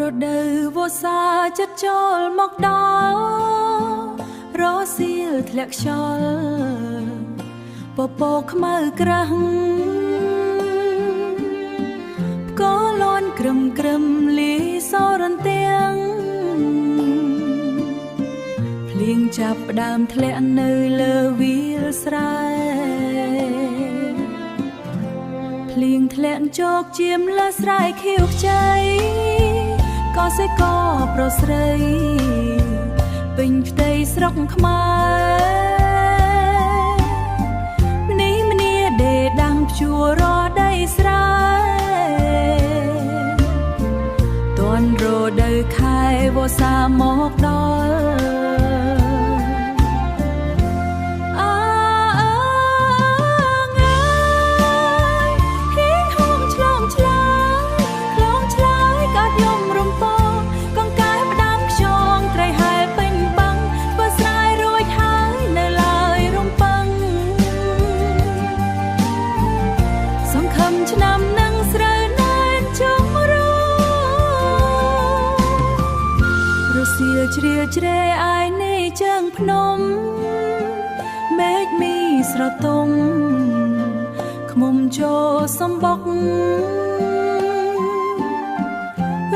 រដូវវស្សាជិតចូលមកដល់រសៀលធ្លាក់ខ្យល់ពពកខ្មៅក្រាស់ផ្គរលាន់ក្រឹមក្រឹមលីសរន្ទាំងភ្លៀងចាប់ផ្ដើមធ្លាក់នៅលើវាលស្រែភ្លៀងធ្លាក់ជោកជាមលើស្រែខៀវខ្ចីក៏សេកប្រស្រីពេញផ្ទៃស្រុកខ្មែរម្នីដេដាំជួររដីស្រែតនរដូវខែវស្សាមកដល់ជ្រាជ្រែអាយនេះជើងភ្នំមេឃមីស្រទង់ខ្មុំចូលសំបុក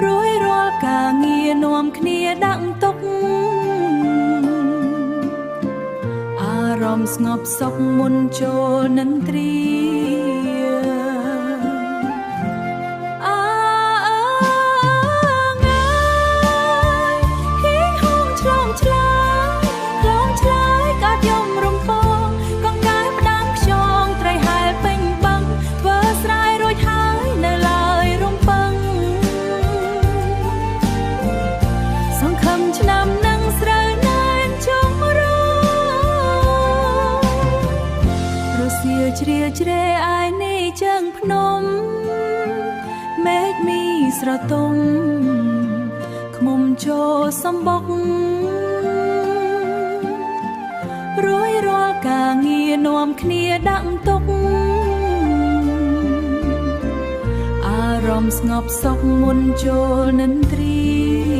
រួយរាល់ការងារនាំគ្នាដាក់ទុកអារម្មណ៍ស្ងប់សុខមុនចូលនិន្ទ្រាជ្រាជ្រែអាយនេះជើងភ្នំមេឃមីស្រទង់ខ្មុំចូលសំបុករួយរាល់ការងារនាំគ្នាដាក់ទុកអារម្មណ៍ស្ងប់សុខមុនចូលនិន្ទ្រា